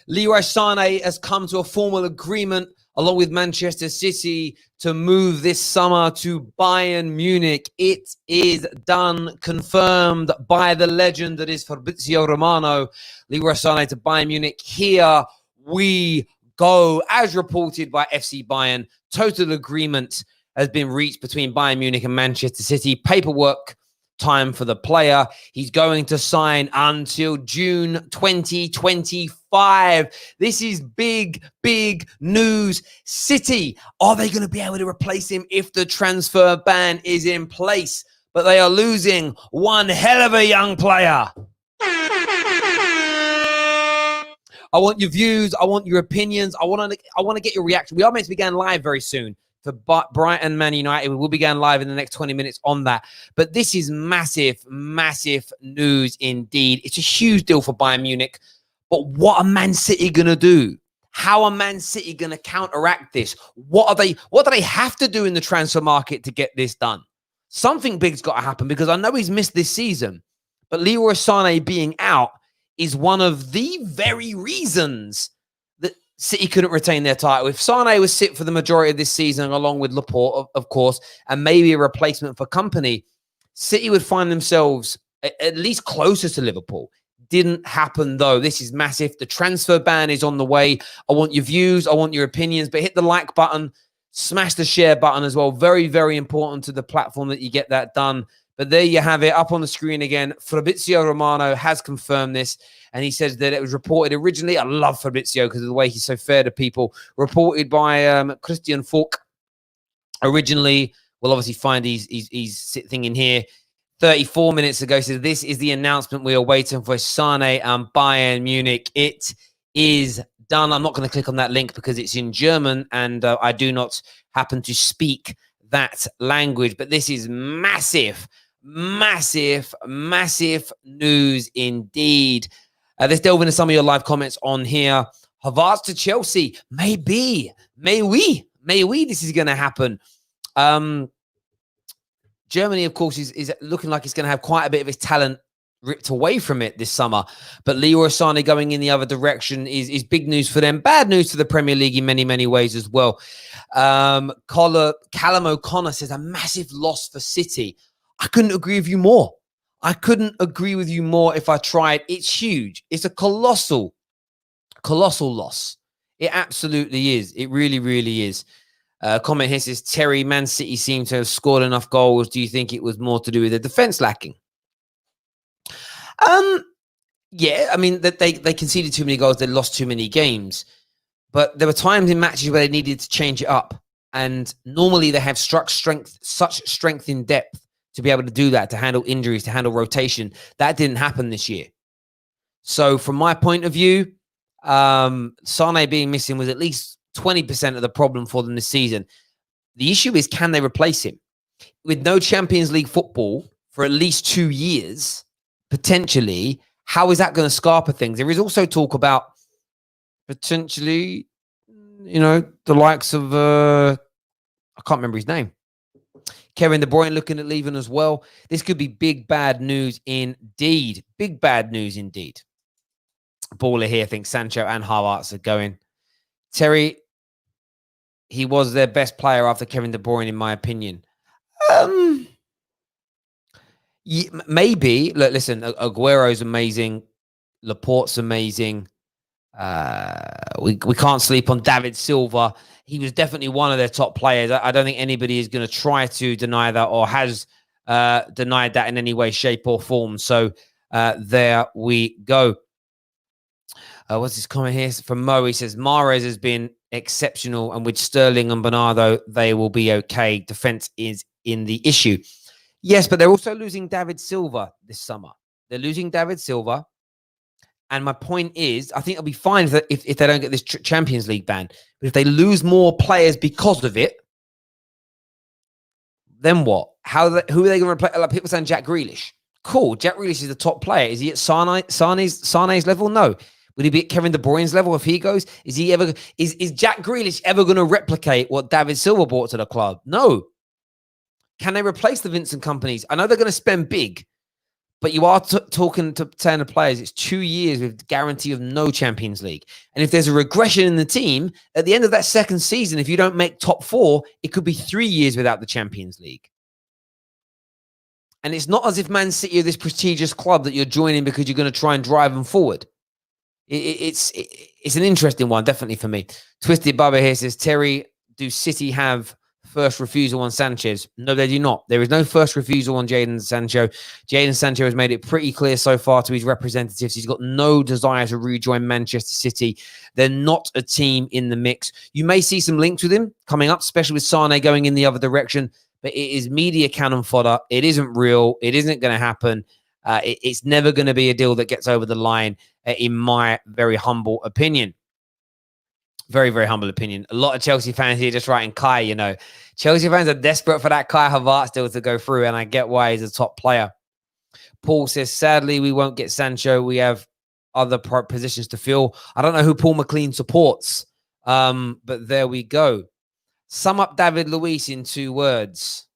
Leroy Sane has come to a formal agreement along with Manchester City to move this summer to Bayern Munich. It is done, confirmed by the legend that is Fabrizio Romano. Leroy Sane to Bayern Munich. Here we go. As reported by FC Bayern, total agreement has been reached between Bayern Munich and Manchester City. Paperwork time for the player. He's going to sign until June 2025. This is big, big news. City, are they going to be able to replace him if the transfer ban is in place? But they are losing one hell of a young player. I want your views. I want your opinions. I want to get your reaction. We are meant to be going live very soon for Brighton, Man United. We will be going live in the next 20 minutes on that. But this is massive, massive news indeed. It's a huge deal for Bayern Munich. But what are Man City going to do? How are Man City going to counteract this? What do they have to do in the transfer market to get this done? Something big's got to happen, because I know he's missed this season. But Leroy Sane being out is one of the very reasons that City couldn't retain their title. If Sane was sit for the majority of this season, along with Laporte, of course, and maybe a replacement for Company, City would find themselves at least closer to Liverpool. Didn't happen, though. This is massive. The transfer ban is on the way. I want your views. I want your opinions. But hit the like button. Smash the share button as well. Very, very important to the platform that you get that done. But there you have it, up on the screen again. Fabrizio Romano has confirmed this, and he says that it was reported originally. I love Fabrizio because of the way he's so fair to people. Reported by Christian Falk. Originally, we'll obviously find he's sitting in here 34 minutes ago. So this is the announcement we are waiting for, Sane and Bayern Munich. It is done. I'm not going to click on that link because it's in German, and I do not happen to speak that language. But this is massive. Massive, massive news indeed. Let's delve into some of your live comments on here. Havertz to Chelsea. Maybe. May we. This is going to happen. Germany, of course, is looking like it's going to have quite a bit of its talent ripped away from it this summer. But Leroy Sane going in the other direction is big news for them. Bad news to the Premier League in many, many ways as well. Callum O'Connor says a massive loss for City. I couldn't agree with you more. If I tried. It's huge. It's a colossal loss. It absolutely is. It really, really is. Comment here says, Terry, Man City seem to have scored enough goals. Do you think it was more to do with the defense lacking? Yeah, I mean, that they conceded too many goals. They lost too many games. But there were times in matches where they needed to change it up. And normally they have such strength in depth to be able to do that, to handle injuries, to handle rotation. That didn't happen this year. So from my point of view, Sane being missing was at least 20% of the problem for them this season. The issue is, can they replace him? With no Champions League football for at least 2 years, potentially, how is that going to scarper things? There is also talk about potentially, the likes of, I can't remember his name. Kevin De Bruyne looking at leaving as well. This could be big, bad news indeed. Big, bad news indeed. Baller here thinks Sancho and Havertz are going. Terry, he was their best player after Kevin De Bruyne, in my opinion. Yeah, maybe. Look, listen, Aguero's amazing. Laporte's amazing. We can't sleep on David Silva. He was definitely one of their top players. I don't think anybody is going to try to deny that, or has denied that in any way, shape, or form. So there we go. What's this comment here from Mo? He says, Mahrez has been exceptional, and with Sterling and Bernardo, they will be okay. Defense is in the issue. Yes, but they're also losing David Silva this summer. They're losing David Silva. And my point is, I think it'll be fine if they don't get this Champions League ban. But if they lose more players because of it, then what? Who are they going to replace? Like people saying Jack Grealish. Cool. Jack Grealish is the top player. Is he at Sane's level? No. Would he be at Kevin De Bruyne's level if he goes? Is Jack Grealish ever going to replicate what David Silva brought to the club? No. Can they replace the Vincent Kompanies? I know they're going to spend big, But you are talking to 10 players. It's 2 years with guarantee of no Champions League. And if there's a regression in the team, at the end of that second season, if you don't make top 4, it could be 3 years without the Champions League. And it's not as if Man City are this prestigious club that you're joining because you're going to try and drive them forward. It's an interesting one, definitely for me. Twisted Bubba here says, Terry, do City have first refusal on Sanchez? No, they do not. There is no first refusal on Jadon Sancho. Jadon Sancho has made it pretty clear so far to his representatives. He's got no desire to rejoin Manchester City. They're not a team in the mix. You may see some links with him coming up, especially with Sane going in the other direction. But it is media cannon fodder. It isn't real. It isn't going to happen. It's never going to be a deal that gets over the line, in my very humble opinion. Very, very humble opinion. A lot of Chelsea fans here just writing Kai, you know. Chelsea fans are desperate for that Kai Havertz deal to go through, and I get why he's a top player. Paul says, sadly, we won't get Sancho. We have other positions to fill. I don't know who Paul McLean supports, but there we go. Sum up David Luiz in 2 words.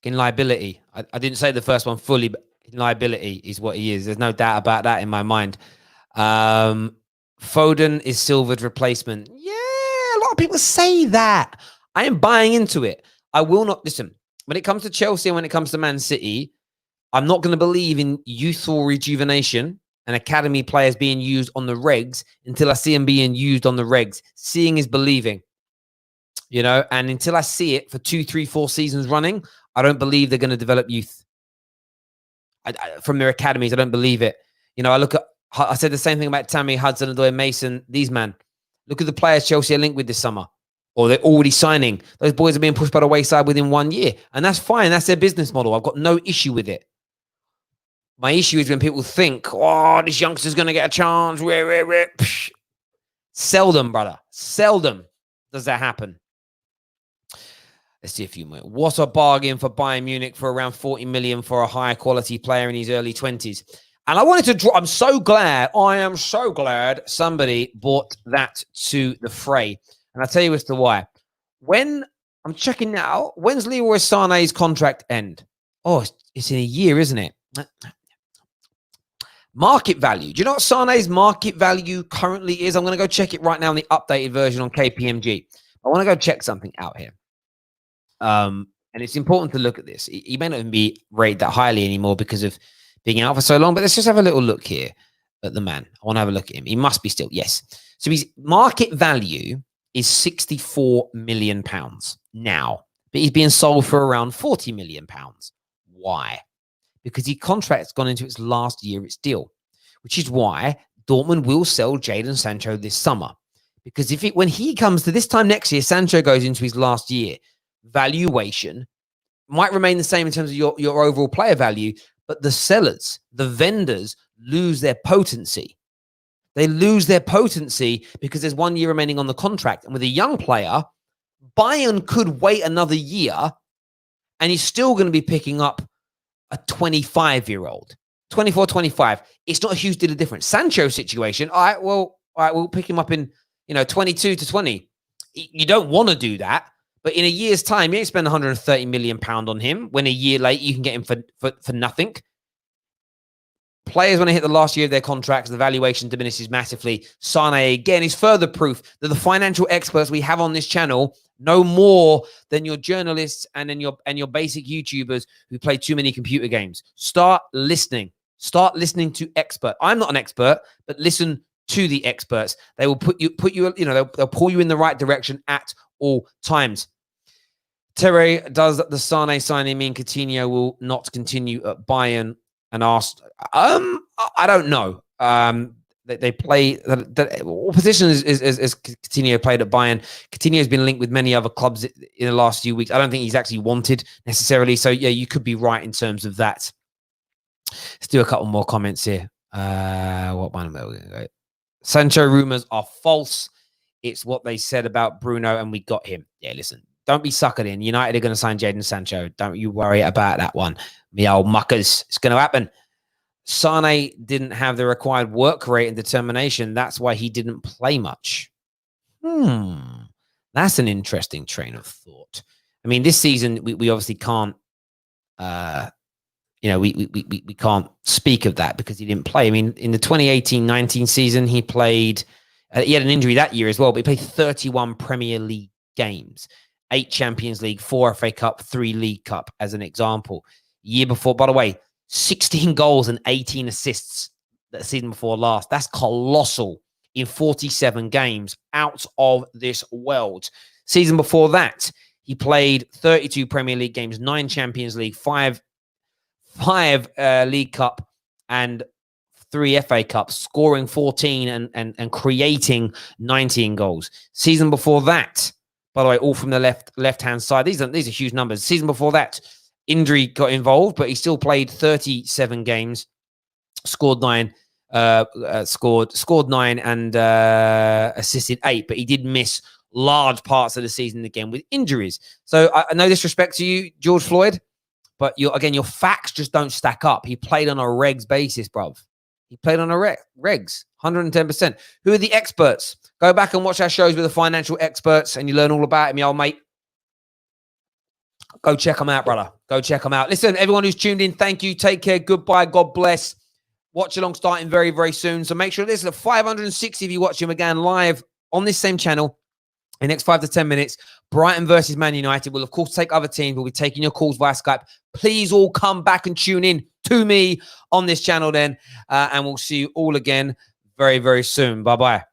In liability. I didn't say the first one fully, but in liability is what he is. There's no doubt about that in my mind. Foden is Silva's replacement. Yeah, a lot of people say that. I am buying into it. I will not listen. When it comes to Chelsea and when it comes to Man City, I'm not going to believe in youthful rejuvenation and academy players being used on the regs until I see them being used on the regs. Seeing is believing, you know, and until I see it for 2, 3, 4 seasons running, I don't believe they're going to develop youth from their academies. I don't believe it. You know, I said the same thing about Tammy, Hudson-Odoi, Mason, these men. Look at the players Chelsea are linked with this summer. Or they're already signing. Those boys are being pushed by the wayside within 1 year. And that's fine. That's their business model. I've got no issue with it. My issue is when people think, oh, this youngster's going to get a chance. Seldom, brother. Seldom does that happen. Let's see a few more. What a bargain for Bayern Munich for around 40 million for a high quality player in his early 20s. And I wanted to draw, I am so glad somebody brought that to the fray. And I'll tell you as to why. When I'm checking now, when's Leroy Sane's contract end? Oh, it's in a year, isn't it? Market value. Do you know what Sane's market value currently is? I'm going to go check it right now in the updated version on KPMG. I want to go check something out here. And it's important to look at this. He may not even be rated that highly anymore because of being out for so long, but let's just have a little look here at the man. I want to have a look at him. He must be still, yes. So his market value is £64 million now, but he's being sold for around £40 million. Why? Because his contract's gone into its last year, its deal, which is why Dortmund will sell Jadon Sancho this summer. Because when he comes to this time next year, Sancho goes into his last year, valuation might remain the same in terms of your overall player value, but the sellers, the vendors, lose their potency. They lose their potency because there's 1 year remaining on the contract. And with a young player, Bayern could wait another year and he's still going to be picking up a 25-year-old. 24, 25. It's not a huge deal of difference. Sancho's situation, all right, we'll pick him up in, 22 to 20. You don't want to do that. But in a year's time, you ain't spend £130 million on him. When a year late, you can get him for nothing. Players, when they hit the last year of their contracts, the valuation diminishes massively. Sane, again, is further proof that the financial experts we have on this channel know more than your journalists and your basic YouTubers who play too many computer games. Start listening. Start listening to experts. I'm not an expert, but listen to the experts. They will put you, they'll pull you in the right direction at all times. Terry, does the Sane signing mean Coutinho will not continue at Bayern? And asked, I don't know. They play what position is Coutinho played at Bayern? Coutinho has been linked with many other clubs in the last few weeks. I don't think he's actually wanted necessarily. So yeah, you could be right in terms of that. Let's do a couple more comments here. What one am I going to go? Sancho rumors are false. It's what they said about Bruno, and we got him. Yeah, listen, don't be suckered in. United are going to sign Jadon Sancho. Don't you worry about that one. Me old muckers. It's going to happen. Sane didn't have the required work rate and determination. That's why he didn't play much. That's an interesting train of thought. I mean, this season, we obviously can't we can't speak of that because he didn't play. I mean, in the 2018-19 season, he played. He had an injury that year as well, but he played 31 Premier League games, 8 Champions League, 4 FA Cup, 3 League Cup, as an example. Year before, by the way, 16 goals and 18 assists the season before last. That's colossal in 47 games, out of this world. Season before that, he played 32 Premier League games, 9 Champions League, 5 League Cup, and 3 FA Cups, scoring 14 and creating 19 goals. Season before that, by the way, all from the left-hand side. These are huge numbers. Season before that, injury got involved, but he still played 37 games, scored 9, scored 9 and assisted 8. But he did miss large parts of the season again with injuries. So I no disrespect to you, George Floyd, but your facts just don't stack up. He played on a regs basis, bruv. He played on a regs, 110%. Who are the experts? Go back and watch our shows with the financial experts and you learn all about him, y'all, mate. Go check them out, brother. Go check them out. Listen, everyone who's tuned in, thank you. Take care. Goodbye. God bless. Watch along starting very, very soon. So make sure this is the 560 of you watching again live on this same channel. In the next 5 to 10 minutes, Brighton versus Man United. We'll, of course, take other teams. We'll be taking your calls via Skype. Please all come back and tune in to me on this channel then. And we'll see you all again very, very soon. Bye-bye.